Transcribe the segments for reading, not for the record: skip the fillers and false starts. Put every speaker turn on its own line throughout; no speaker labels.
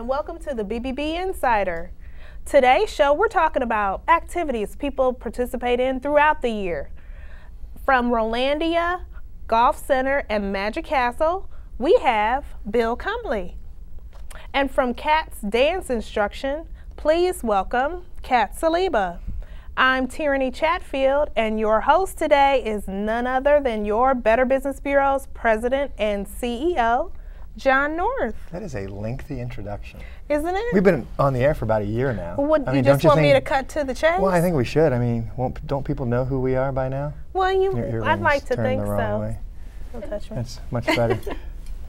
welcome to the BBB Insider. Today's show, we're talking about activities people participate in throughout the year. From Rolandia, Golf Center, and Magic Castle, we have Bill Cumley. And from Kat's Dance Instruction, please welcome Kat Saliba. I'm Tierney Chatfield, and your host today is none other than your Better Business Bureau's President and CEO, John North.
That is a lengthy introduction.
Isn't it?
We've been on the air for about a year now.
Well, you just want me to cut to the chase?
Well, I think we should. I mean, don't people know who we are by now?
Well, I'd like to think so.
Way.
Don't touch me.
That's much better.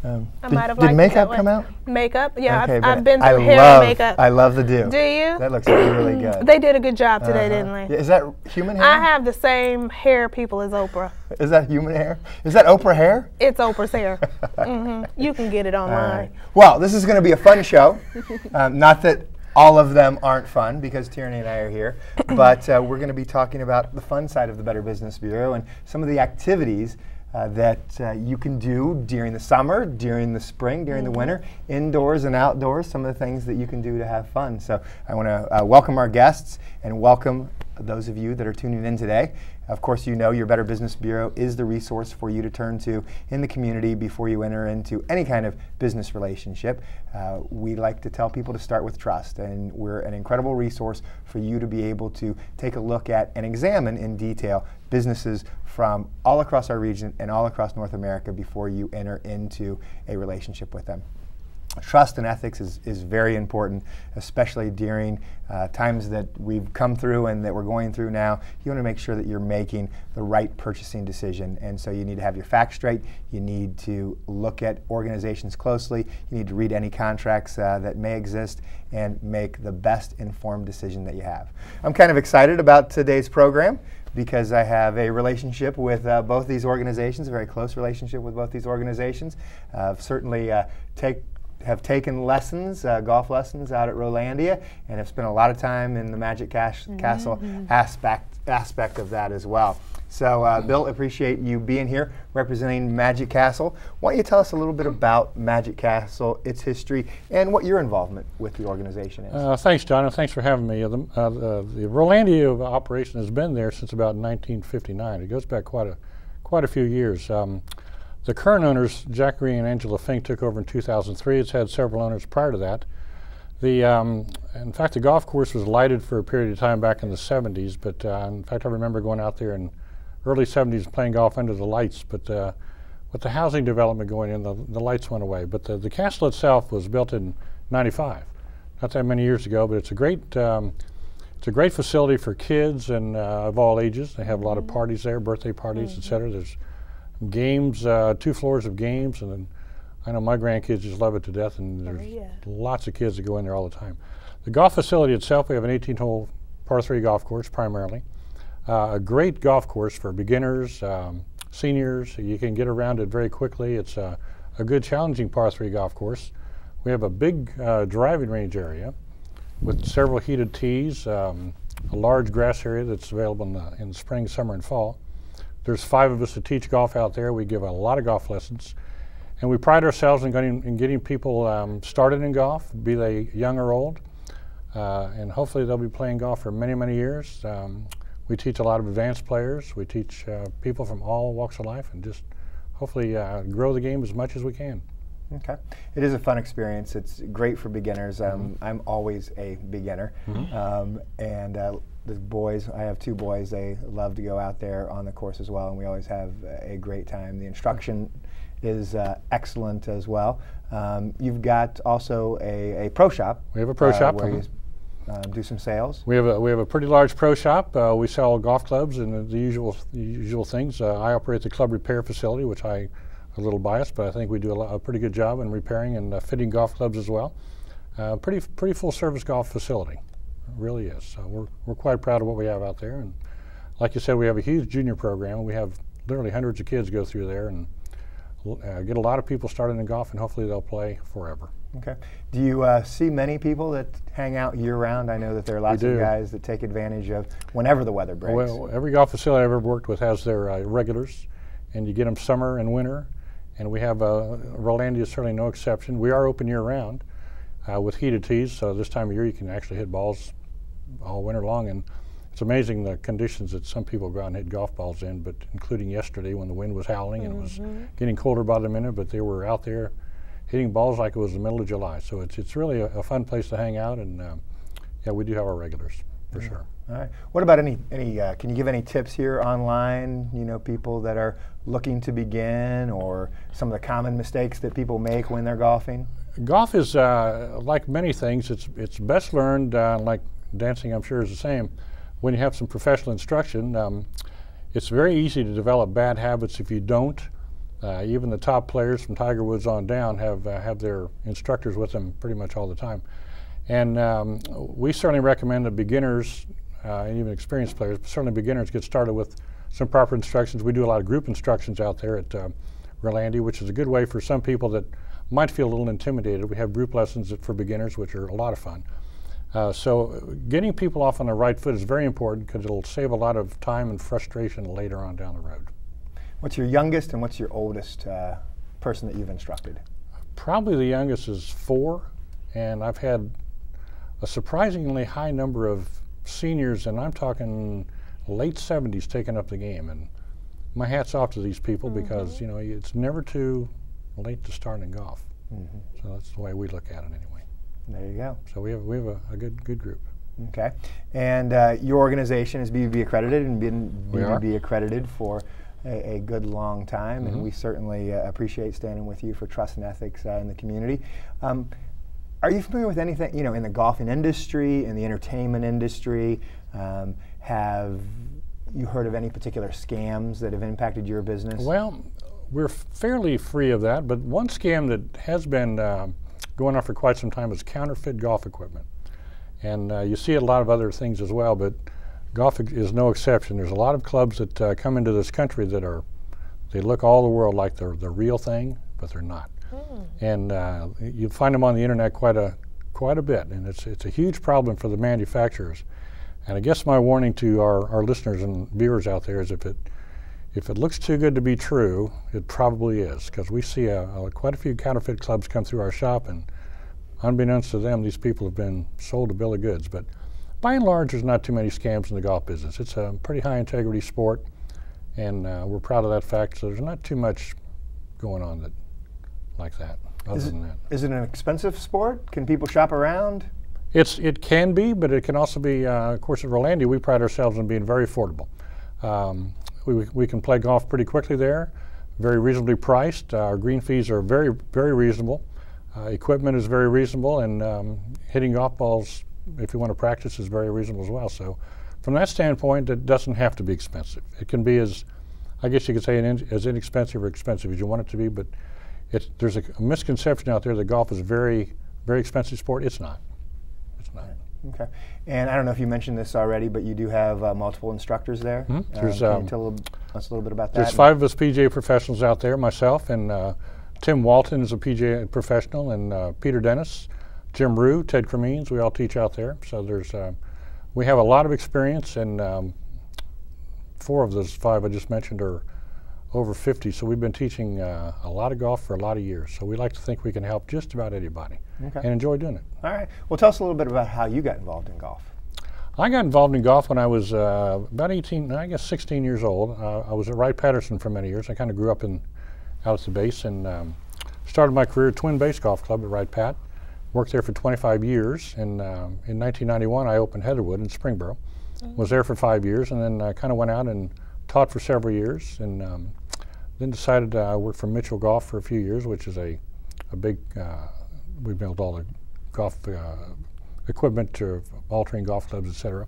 Did
makeup come out?
Makeup? Yeah,
okay,
I've been through hair and makeup.
I love the do.
Do you?
That looks really good.
They did a good job today, didn't they?
Yeah, is that human hair?
I have the same hair people as Oprah.
Is that human hair? Is that Oprah hair?
It's Oprah's hair. You can get it online.
Right. Well, this is going to be a fun show. Not that all of them aren't fun, because Tierney and I are here, but we're going to be talking about the fun side of the Better Business Bureau and some of the activities that you can do during the summer, during the spring, during the winter, indoors and outdoors, some of the things that you can do to have fun. So I want to welcome our guests and welcome those of you that are tuning in today. Of course, you know your Better Business Bureau is the resource for you to turn to in the community before you enter into any kind of business relationship. We like to tell people to start with trust, and we're an incredible resource for you to be able to take a look at and examine in detail businesses from all across our region and all across North America before you enter into a relationship with them. Trust and ethics is very important, especially during times that we've come through and that we're going through now. You want to make sure that you're making the right purchasing decision, and so you need to have your facts straight. You need to look at organizations closely. You need to read any contracts that may exist and make the best informed decision that you have. I'm kind of excited about today's program because I have a relationship with both these organizations, a very close relationship with both these organizations. Certainly have taken lessons, golf lessons out at Rolandia, and have spent a lot of time in the Magic Castle aspect of that as well. So Bill, appreciate you being here representing Magic Castle. Why don't you tell us a little bit about Magic Castle, its history, and what your involvement with the organization is?
Thanks, John, and thanks for having me. The Rolandia operation has been there since about 1959. It goes back quite a few years. The current owners, Jack Green and Angela Fink, took over in 2003. It's had several owners prior to that. In fact, the golf course was lighted for a period of time back in the 70s, but in fact, I remember going out there in early 70s playing golf under the lights, but with the housing development going in, the lights went away. But the castle itself was built in '95, not that many years ago, but it's a great facility for kids and of all ages. They have a lot of parties there, birthday parties, et cetera. There's games, 2 floors of games, and then I know my grandkids just love it to death, and there's lots of kids that go in there all the time. The golf facility itself, we have an 18-hole par 3 golf course primarily. A great golf course for beginners, seniors. You can get around it very quickly. It's a good challenging par 3 golf course. We have a big driving range area with several heated tees, a large grass area that's available in the spring, summer, and fall. There's 5 of us that teach golf out there. We give a lot of golf lessons. And we pride ourselves in getting people started in golf, be they young or old. And hopefully they'll be playing golf for many, many years. We teach a lot of advanced players. We teach people from all walks of life, and just hopefully grow the game as much as we can.
Okay. It is a fun experience. It's great for beginners. I'm always a beginner. The boys, I have 2 boys, they love to go out there on the course as well, and we always have a great time. The instruction is excellent as well. You've got also a pro shop.
We have a pro shop
where you do some sales.
We have a pretty large pro shop. We sell golf clubs and the usual things. I operate the club repair facility, which I'm a little biased, but I think we do a pretty good job in repairing and fitting golf clubs as well. Pretty full service golf facility. It really is. So we're quite proud of what we have out there, and like you said, we have a huge junior program. We have literally hundreds of kids go through there and get a lot of people started in golf, and hopefully they'll play forever.
Okay. Do you see many people that hang out year-round? I know that there are lots of guys that take advantage of whenever the weather breaks.
Well, every golf facility I've ever worked with has their regulars, and you get them summer and winter, and we have Rolandia is certainly no exception. We are open year-round. with heated tees. So this time of year you can actually hit balls all winter long, and it's amazing the conditions that some people go out and hit golf balls in, but including yesterday when the wind was howling and it was getting colder by the minute, but they were out there hitting balls like it was the middle of July. So it's really a fun place to hang out, and yeah, we do have our regulars for sure.
All right. What about any can you give any tips here online, you know, people that are looking to begin, or some of the common mistakes that people make when they're golfing?
Golf is like many things. It's best learned, like dancing I'm sure is the same, when you have some professional instruction. It's very easy to develop bad habits if you don't. Even the top players from Tiger Woods on down have their instructors with them pretty much all the time. And we certainly recommend that beginners and even experienced players, but certainly beginners, get started with some proper instructions. We do a lot of group instructions out there at Rolandia, which is a good way for some people that might feel a little intimidated. We have group lessons for beginners, which are a lot of fun. So getting people off on the right foot is very important, because it'll save a lot of time and frustration later on down the road.
What's your youngest and what's your oldest person that you've instructed?
Probably the youngest is 4, and I've had a surprisingly high number of seniors, and I'm talking late 70s, taking up the game. And my hat's off to these people, because you know, it's never too late to start in golf. So that's the way we look at it anyway.
There you go.
So we have a good group.
Okay. And your organization is BBB accredited and been BBB accredited for a good long time, and we certainly appreciate standing with you for trust and ethics in the community. Are you familiar with anything, you know, in the golfing industry, in the entertainment industry? Have you heard of any particular scams that have impacted your business?
Well, we're fairly free of that, but one scam that has been going on for quite some time is counterfeit golf equipment. And you see a lot of other things as well, but golf is no exception. There's a lot of clubs that come into this country that they look all the world like they're the real thing, but they're not. And you find them on the internet quite a bit, and it's a huge problem for the manufacturers. And I guess my warning to our listeners and viewers out there is, if it looks too good to be true, it probably is, because we see quite a few counterfeit clubs come through our shop, and unbeknownst to them, these people have been sold a bill of goods. But by and large, there's not too many scams in the golf business. It's a pretty high integrity sport, and we're proud of that fact. So there's not too much going on like that.
Is it an expensive sport? Can people shop around?
It can be, but it can also be, of course, at Rolandia, we pride ourselves on being very affordable. We can play golf pretty quickly there, very reasonably priced. Our green fees are very, very reasonable. Equipment is very reasonable, and hitting golf balls, if you want to practice, is very reasonable as well. So from that standpoint, it doesn't have to be expensive. It can be, as I guess you could say, as inexpensive or expensive as you want it to be, but there's a misconception out there that golf is a very, very expensive sport. It's not. It's not.
Okay. And I don't know if you mentioned this already, but you do have multiple instructors there. Can you tell us a little bit about that?
There's 5 of us PGA professionals out there, myself, and Tim Walton is a PGA professional, and Peter Dennis, Jim Rue, Ted Cremines, we all teach out there. So we have a lot of experience, and 4 of those 5 I just mentioned are over 50, so we've been teaching a lot of golf for a lot of years. So we like to think we can help just about anybody and enjoy doing it.
All right. Well, tell us a little bit about how you got involved in golf.
I got involved in golf when I was about 18, I guess 16 years old. I was at Wright-Patterson for many years. I kind of grew up out at the base, and started my career at Twin Base Golf Club at Wright-Pat. Worked there for 25 years, and in 1991 I opened Heatherwood in Springboro. Was there for 5 years, and then kind of went out and taught for several years, and then decided I worked for Mitchell Golf for a few years, which is a big, we built all the golf equipment to altering golf clubs, etc.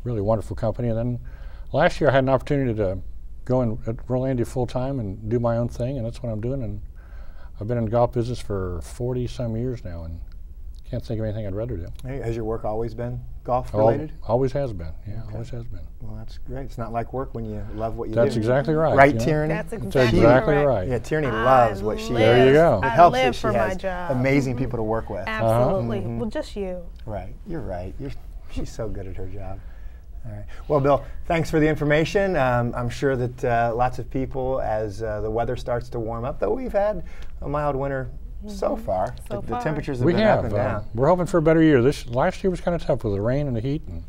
Really wonderful company. And then last year I had an opportunity to go in at Rolandia full time and do my own thing, and that's what I'm doing. And I've been in the golf business for 40 some years now, and can't think of anything I'd rather do.
Hey, has your work always been golf related?
Always has been, yeah, always has been.
Well, that's great. It's not like work when you love what you do.
That's exactly right.
Right, Tierney?
That's exactly
right.
Yeah, Tierney loves what she does.
There you go.
It helps
I live
that she
for
has
my job.
amazing people to work with.
Absolutely. Well, just you.
Right. You're right. She's so good at her job. All right. Well, Bill, thanks for the information. I'm sure that lots of people, as the weather starts to warm up, though we've had a mild winter so far.
So
The
far.
temperatures have
We
been up and
have.
down.
We're hoping for a better year. Last year was kind of tough with the rain and the heat, and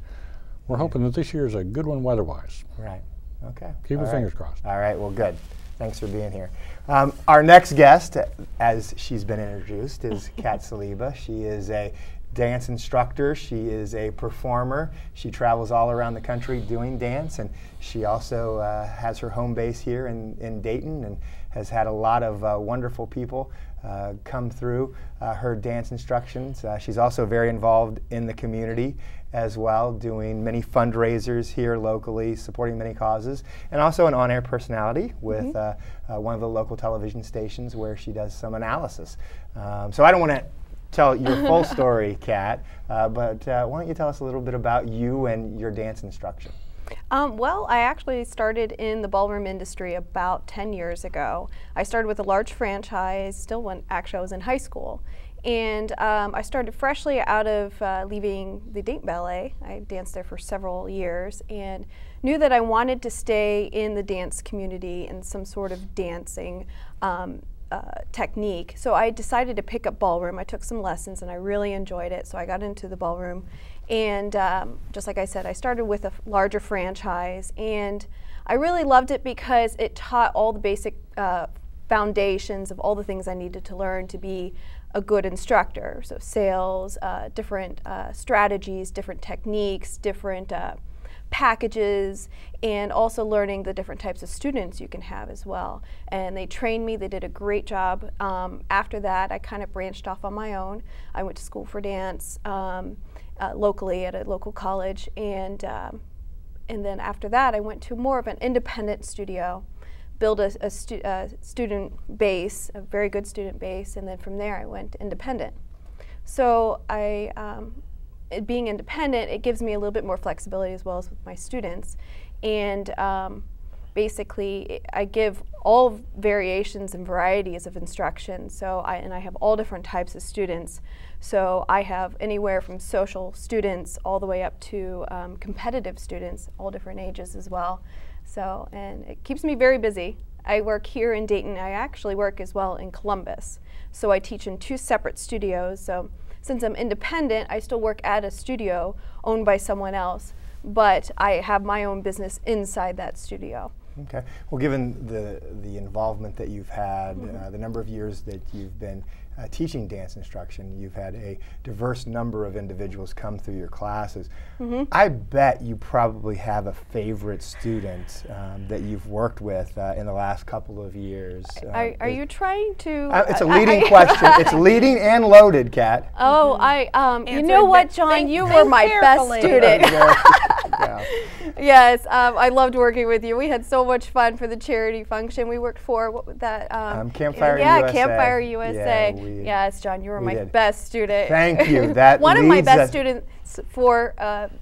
we're hoping that this year is a good one weather-wise.
Right. Okay.
Keep
All
your fingers crossed.
All right. Well, good. Thanks for being here. Our next guest, as she's been introduced, is Kat Saliba. She is a dance instructor. She is a performer. She travels all around the country doing dance, and she also has her home base here in Dayton, and has had a lot of wonderful people come through her dance instructions. She's also very involved in the community as well, doing many fundraisers here locally, supporting many causes, and also an on-air personality with one of the local television stations where she does some analysis. So I don't want to tell your full story, Kat, but why don't you tell us a little bit about you and your dance instruction?
Well, I actually started in the ballroom industry about 10 years ago. I started with a large franchise, still when actually I was in high school. And I started freshly out of leaving the Dayton Ballet. I danced there for several years and knew that I wanted to stay in the dance community and some sort of dancing technique. So I decided to pick up ballroom. I took some lessons and I really enjoyed it, so I got into the ballroom. And just like I said, I started with a larger franchise, and I really loved it because it taught all the basic foundations of all the things I needed to learn to be a good instructor. So sales, different strategies, different techniques, different packages, and also learning the different types of students you can have as well. And they trained me, they did a great job. After that, I kind of branched off on my own. I went to school for dance locally at a local college, and then after that, I went to more of an independent studio, build a student base, a very good student base, and then from there I went independent. So being independent, it gives me a little bit more flexibility as well as with my students, and basically I give all variations and varieties of instruction. So I have all different types of students. So I have anywhere from social students all the way up to competitive students, all different ages as well. So, and it keeps me very busy. I work here in Dayton. I actually work as well in Columbus. So I teach in 2 separate studios. So since I'm independent, I still work at a studio owned by someone else, but I have my own business inside that studio.
Okay. Well, given the involvement that you've had, the number of years that you've been teaching dance instruction, you've had a diverse number of individuals come through your classes. I bet you probably have a favorite student that you've worked with in the last couple of years.
Are you trying to?
It's a leading question. It's leading and loaded, Kat.
Oh, you know what, John? You were my best student.
Yeah.
Yes, I loved working with you. We had so much fun for the charity function. We worked for what was that?
Campfire
USA.
USA.
Campfire USA.
Yeah,
yes, John, you were my best student.
Thank you. That
one of my best students for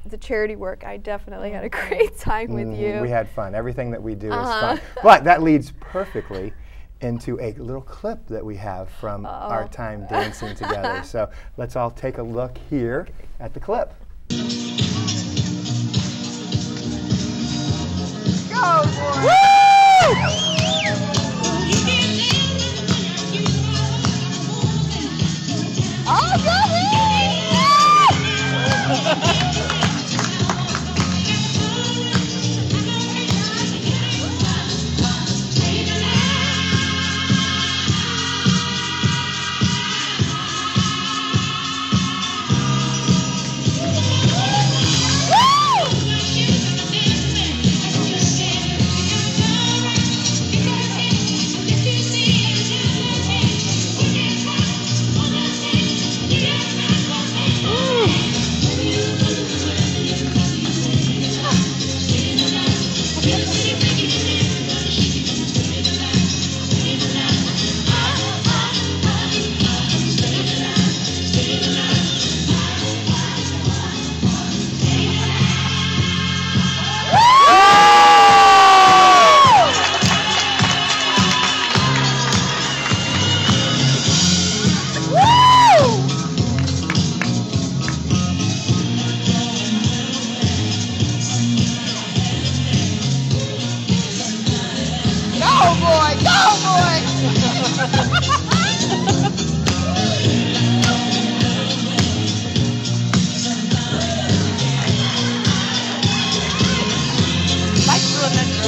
the charity work. I definitely had a great time with you.
We had fun. Everything that we do is fun. But that leads perfectly into a little clip that we have from our time dancing together. So let's all take a look here at the clip. Go, boy! Woo!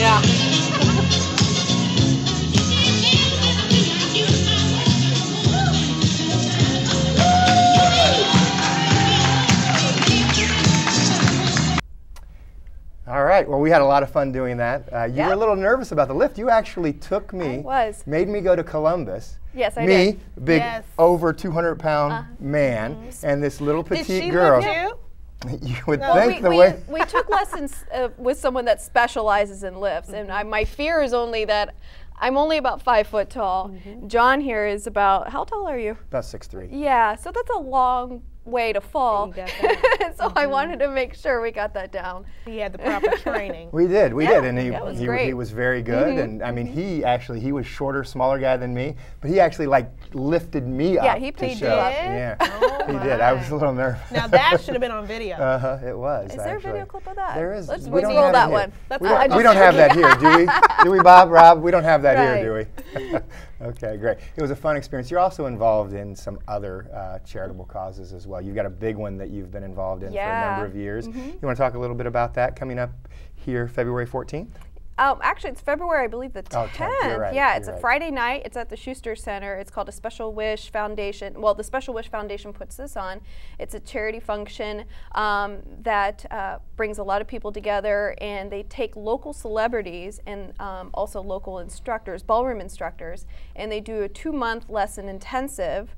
Yeah.
All right. Well, we had a lot of fun doing that. You
Yeah.
were a little nervous about the lift. You actually took me.
I was.
Made me go to Columbus.
Yes, I
me,
did.
big,
Yes.
over 200-pound man, and this little
Did
petite
she
girl.
lift you?
You would
No.
Well,
think the way.
we took lessons with someone that specializes in lifts, and my fear is only that I'm only about 5 foot tall. John here is about, how tall are you?
About 6'3".
Yeah, so that's a long way to fall.
You got that.
So I wanted to make sure we got that down.
He had the proper training.
We did, and
that was
he
great.
was very good, and I mean he was shorter, smaller guy than me, but he actually like lifted me up.
Yeah, he
to
picked
show.
you up.
Yeah,
Oh
he did. I was
my.
a little nervous.
Now that should have been on video.
It was.
Is there a
actually.
video clip of that?
There is.
Let's
We don't
roll
have
that
it here.
one.
That's
We
all.
don't, we don't have that here, do we? Do we, Bob? Rob? We don't have that here, do we? Okay, great. It was a fun experience. You're also involved in some other charitable causes as well. You've got a big one that you've been involved in for a number of years. You want to talk a little bit about that coming up here February 14th?
Actually, it's February, I believe, the 10th.
10th, you're right,
Yeah,
you're
it's a
right.
Friday night. It's at the Schuster Center. It's called a Special Wish Foundation. Well, the Special Wish Foundation puts this on. It's a charity function that brings a lot of people together, and they take local celebrities and also local instructors, ballroom instructors, and they do a 2-month lesson intensive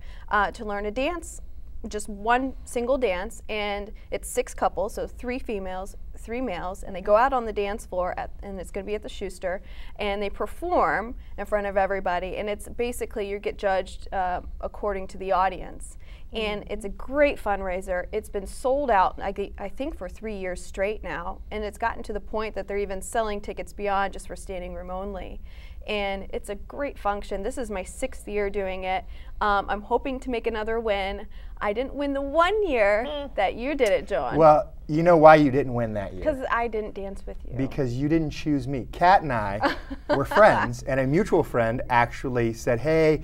to learn a dance, just one single dance, and it's 6 couples, so 3 females, 3 males, and they go out on the dance floor, and it's going to be at the Schuster, and they perform in front of everybody, and it's basically you get judged according to the audience. And it's a great fundraiser. It's been sold out, I think, for 3 years straight now, and it's gotten to the point that they're even selling tickets beyond just for standing room only. And it's a great function. This is my 6th year doing it. I'm hoping to make another win. I didn't win the 1 year that you did it, John.
Well, you know why you didn't win that year?
Because I didn't dance with you.
Because you didn't choose me. Kat and I were friends, and a mutual friend actually said, hey,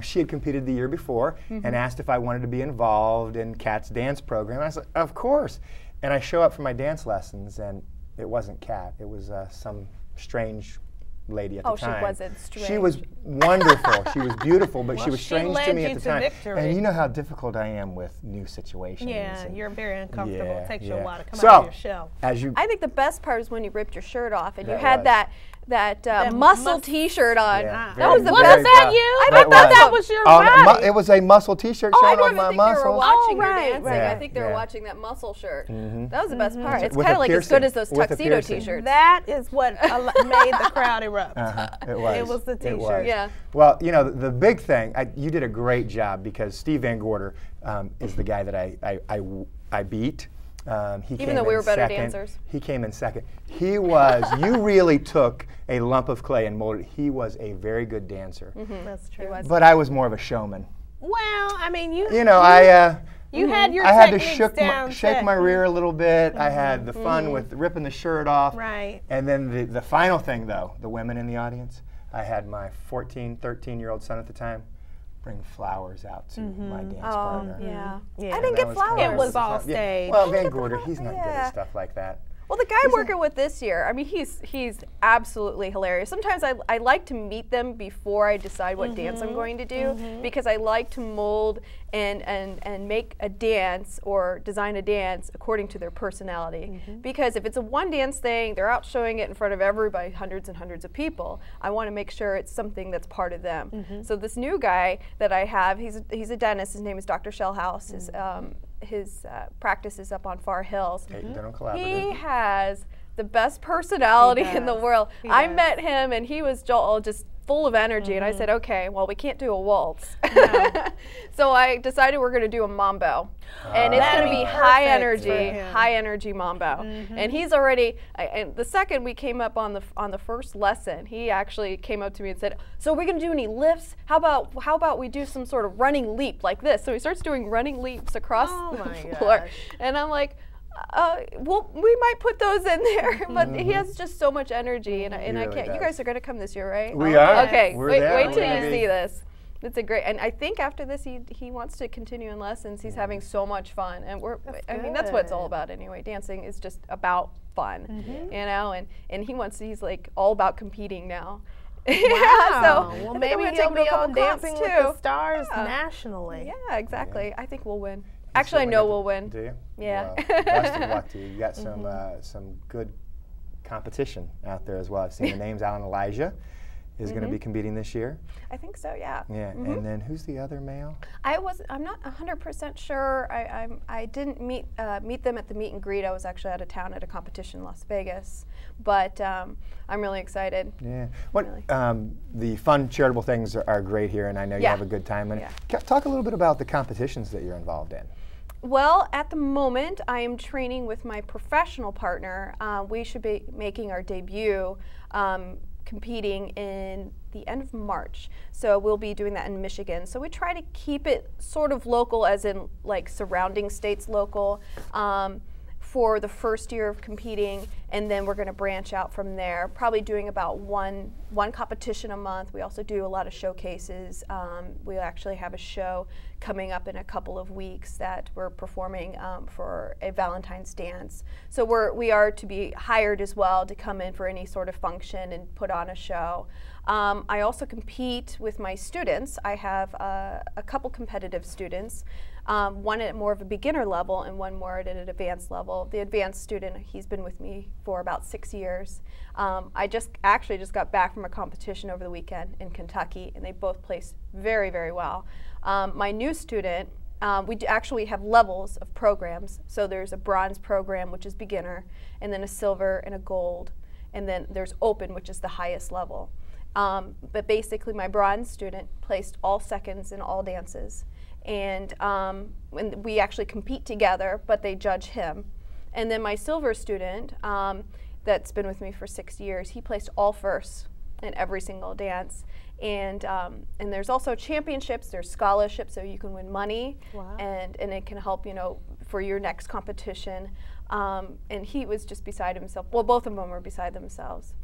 she had competed the year before and asked if I wanted to be involved in Kat's dance program. And I said, of course. And I show up for my dance lessons, and it wasn't Kat. It was some strange lady at the time.
Oh, she wasn't strange.
She was wonderful. She was beautiful, but she was strange to me at the time.
Victory.
And you know how difficult I am with new situations.
Yeah, you're very uncomfortable. It takes you a while to come
so,
out of your shell.
I think the best part is when you ripped your shirt off and you
That
had
was.
that muscle T-shirt on.
Yeah,
That was the
Wasn't
best.
that you?
I
I
thought
thought
that
that was your body.
It was a muscle T-shirt
I
showing
don't
off
even
my
think they were
muscles.
watching
Oh,
your
right,
dancing.
right.
I think they were
Yeah.
watching that muscle shirt. That was the best part. It's
With
kind
a
of like as
piercing.
good as those
With a
tuxedo
piercing.
T-shirts.
That is what made the crowd erupt.
It was.
It was the
It
T-shirt.
was.
Yeah.
Well, you know, the big thing, you did a great job because Steve Van Gorder is the guy that I beat. He
Even
came
though we
in
were better
second.
dancers.
He came in second. He was, you really took a lump of clay and molded it. He was a very good dancer.
That's true.
But I was more of a showman.
Well, I mean, you
You
had your
I had to
techniques down
shake my
pat.
rear a little bit. I had the fun with ripping the shirt off.
Right.
And then the final thing, though, the women in the audience, I had my 14, 13-year-old son at the time bring flowers out to my dance partner.
Yeah.
Yeah.
I didn't
That
get
was kind of
flowers.
It was all
Yeah.
staged.
Well, Van Gorder, he's not good
Yeah.
at stuff like that.
Well, the guy I'm working with this year, I mean, he's absolutely hilarious. Sometimes I like to meet them before I decide what dance I'm going to do because I like to mold and make a dance or design a dance according to their personality. Because if it's a one dance thing, they're out showing it in front of everybody, hundreds and hundreds of people. I want to make sure it's something that's part of them. So this new guy that I have, he's a dentist. His name is Dr. Shellhouse. His practice is up on Far Hills.
Dental
He
Collaborative.
has the best personality in the world. I met him and he was just full of energy and I said, okay, well, we can't do a waltz. So I decided we're going to do a mambo. And it's going to be high energy mambo. And he's already, and the second we came up on the first lesson, he actually came up to me and said, so are we going to do any lifts? How about we do some sort of running leap like this? So he starts doing running leaps across the floor.
Gosh.
And I'm like, well, we might put those in there, but he has just so much energy, and I
really
can't. You
does.
guys are going to come this year, right?
We are.
Okay,
We're
wait
there.
till
We're gonna
you
be-
see this. It's a great, and I think after this he wants to continue in lessons. He's having so much fun, and I mean, that's what it's all about anyway. Dancing is just about fun, you know, and he's like all about competing now.
Wow.
So
well, maybe he'll be on Dancing with the Stars nationally.
Yeah, exactly. I think we'll win. Actually, I know we'll win.
Do you?
Yeah.
Well, best of luck to you. You got some good competition out there as well. I've seen the names. Alan Elijah is going to be competing this year.
I think so. Yeah.
Yeah. And then who's the other male?
I'm not 100% sure. I didn't meet them at the meet and greet. I was actually out of town at a competition in Las Vegas, but I'm really excited.
Yeah. What the fun charitable things are great here, and I know you have a good time. And talk a little bit about the competitions that you're involved in.
Well, at the moment, I am training with my professional partner. We should be making our debut competing in the end of March. So we'll be doing that in Michigan. So we try to keep it sort of local, as in like surrounding states local, for the first year of competing, and then we're going to branch out from there, probably doing about one competition a month. We also do a lot of showcases. We actually have a show coming up in a couple of weeks that we're performing for a Valentine's dance. So we are to be hired as well to come in for any sort of function and put on a show. I also compete with my students. I have a couple competitive students. One at more of a beginner level and one more at an advanced level. The advanced student, he's been with me for about 6 years. I actually just got back from a competition over the weekend in Kentucky, and they both placed very, very well. My new student, we actually have levels of programs. So there's a bronze program, which is beginner, and then a silver and a gold, and then there's open, which is the highest level. But basically my bronze student placed all seconds in all dances. And we actually compete together, but they judge him. And then my silver student, that's been with me for 6 years, he placed all firsts in every single dance. And there's also championships, there's scholarships, so you can win money, and it can help, you know, for your next competition. And he was just beside himself. Well, both of them were beside themselves.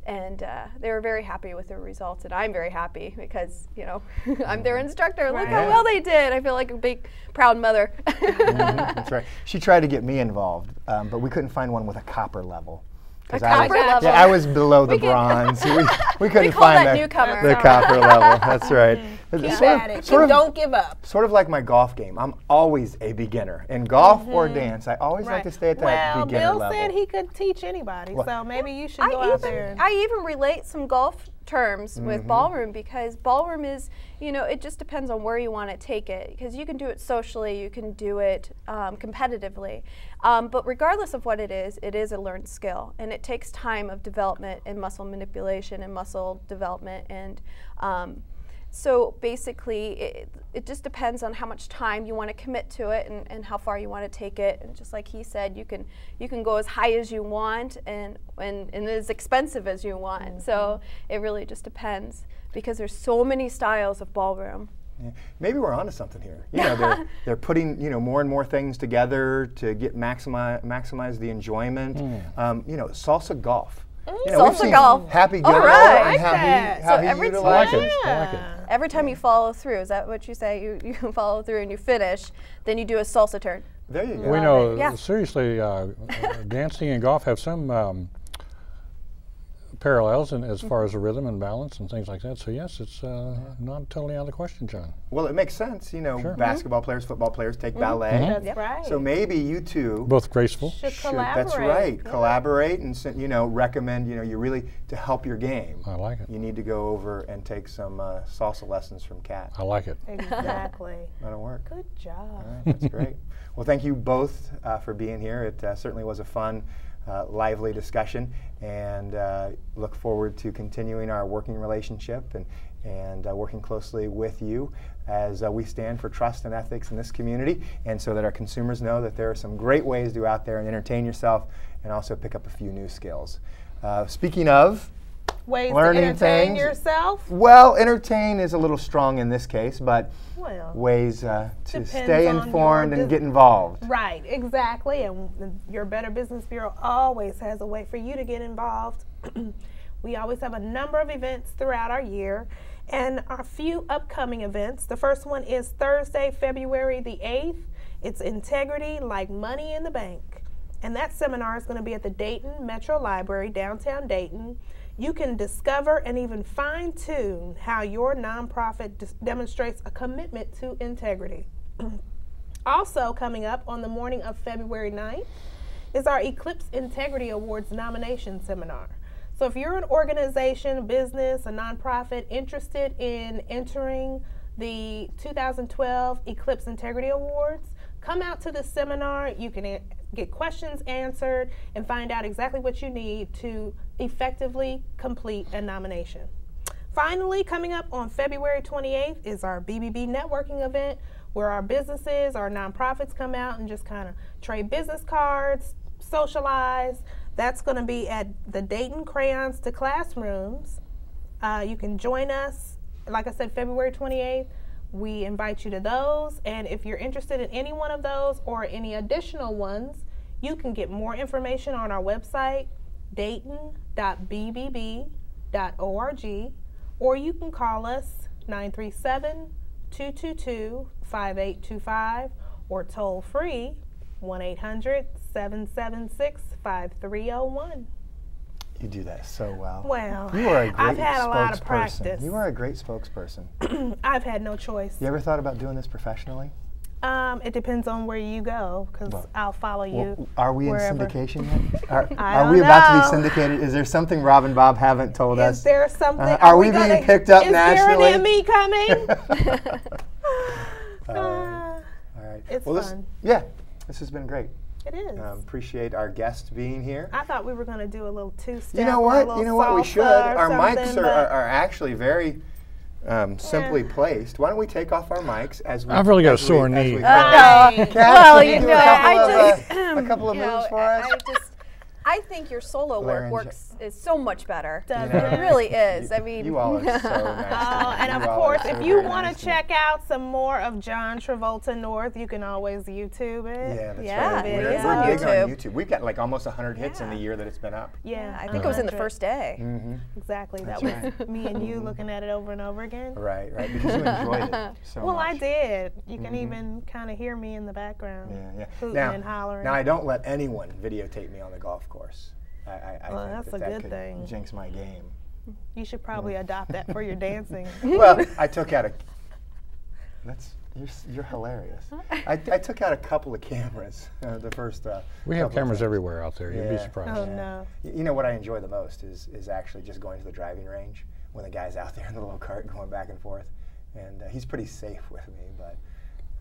And they were very happy with the results, and I'm very happy because, you know, I'm their instructor. Look how well they did. I feel like a big, proud mother.
That's right. She tried to get me involved, but we couldn't find one with a copper level.
A copper level?
Yeah, I was below the bronze. We couldn't find
that newcomer.
The copper level. That's right.
Keep at it. Don't give up.
Sort of like my golf game. I'm always a beginner. In golf or dance, I always like to stay at that beginner level.
Bill said he could teach anybody, so maybe you should go out there.
I even relate some golf terms with ballroom, because ballroom is, you know, it just depends on where you want to take it, because you can do it socially, you can do it competitively, but regardless of what it is a learned skill, and it takes time of development and muscle manipulation and muscle development, and so basically it just depends on how much time you want to commit to it and how far you want to take it. And just like he said, you can go as high as you want and as expensive as you want. So it really just depends, because there's so many styles of ballroom.
Yeah. Maybe we're onto something here. You know, they're putting, you know, more and more things together to get maximize the enjoyment. You know, salsa golf. You know,
salsa golf.
Happy Gilmore and how he utilizes it.
Every time you follow through, is that what you say? You follow through and you finish, then you do a salsa turn.
There you go.
We know, seriously, dancing and golf have some parallels as far as the rhythm and balance and things like that. So yes, it's not totally out of the question, John.
Well, it makes sense. You know, basketball players, football players take ballet.
That's right.
So maybe you two
both graceful
should collaborate.
That's right. Collaborate and you know, recommend, you know, you really, to help your game.
I like it.
You need to go over and take some salsa lessons from Kat.
I like it.
Exactly.
That'll work.
Good job.
All right, that's great. Well, thank you both for being here. It certainly was a fun, lively discussion, and look forward to continuing our working relationship and working closely with you as we stand for trust and ethics in this community, and so that our consumers know that there are some great ways to go out there and entertain yourself and also pick up a few new skills. Speaking of
ways
learning
to entertain
things,
yourself?
Well, entertain is a little strong in this case, but ways to stay informed and get involved.
Right, exactly. And your Better Business Bureau always has a way for you to get involved. We always have a number of events throughout our year, And a few upcoming events. The first one is Thursday, February the 8th. It's Integrity Like Money in the Bank. And that seminar is going to be at the Dayton Metro Library, downtown Dayton. You can discover and even fine-tune how your nonprofit demonstrates a commitment to integrity. Also coming up on the morning of February 9th is our Eclipse Integrity Awards nomination seminar. So if you're an organization, business, a nonprofit interested in entering the 2012 Eclipse Integrity Awards, come out to the seminar. You can get questions answered and find out exactly what you need to effectively complete a nomination. Finally, coming up on February 28th is our BBB networking event, where our businesses, our nonprofits come out and just kind of trade business cards, socialize. That's going to be at the Dayton Crayons to Classrooms. You can join us, like I said, February 28th. We invite you to those, and if you're interested in any one of those or any additional ones, you can get more information on our website, dayton.bbb.org, or you can call us 937-222-5825 or toll free 1-800-776-5301.
You do that so well.
Well,
you are a great
I've had a lot of
spokesperson.
practice.
You are a great spokesperson.
I've had no choice.
You ever thought about doing this professionally?
It depends on where you go, because I'll follow you.
Well, are we
wherever.
in syndication yet?
I
Are we
don't
about to be
know.
syndicated? Is there something Rob and Bob haven't told us?
Is there something?
Are we being picked up nationally?
Is there an Emmy coming?
All right.
It's
well,
fun.
This has been great.
It is.
Appreciate our guest being here.
I thought we were going to do a little two-step.
You know what? We should. Our mics are actually very simply placed. Why don't we take off our mics as we?
I've really got a sore knee.
Kat,
Well,
can you
you
do
know,
a couple of moves for us?
I think your solo work is so much better.
Does
It really is. I mean,
you all are so nice.
And of course, if you want to check out some more of John Travolta North, you can always YouTube it.
Yeah, that's
Yeah,
right.
it
We're
is
big
on YouTube.
YouTube. We've got like almost 100 hits in the
Yeah.
year that it's been up.
Yeah,
I think it was in the
100.
first day.
Exactly.
That's
That was
right.
me and you looking at it over and over again.
Right, because you enjoyed it so
Well,
much.
I did. You can even kind of hear me in the background,
Yeah.
hooting and hollering.
Now I don't let anyone videotape me on the golf course. I
Well,
think
that's a
that
good
could
thing.
jinx my game.
You should probably adopt that for your dancing.
Well, I took out a. You're hilarious. I took out a couple of cameras the first.
We have
couple of
cameras
times.
everywhere out there. You'd be
Yeah.
surprised.
Oh no.
You know what I enjoy the most is actually just going to the driving range when the guy's out there in the little cart going back and forth, and he's pretty safe with me, but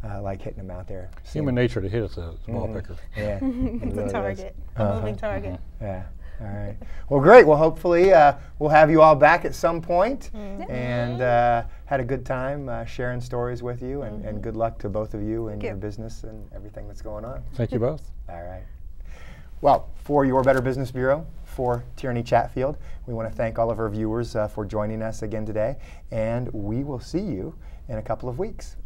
I like hitting him out there.
Human nature to hit at the ball picker.
Yeah,
It's a target, a moving target.
Yeah. All right. Well, great. Well, hopefully we'll have you all back at some point, and had a good time sharing stories with you, and good luck to both of you in your business and everything that's going on.
Thank you both.
All right. Well, for Your Better Business Bureau, for Tierney Chatfield, we want to thank all of our viewers for joining us again today, and we will see you in a couple of weeks.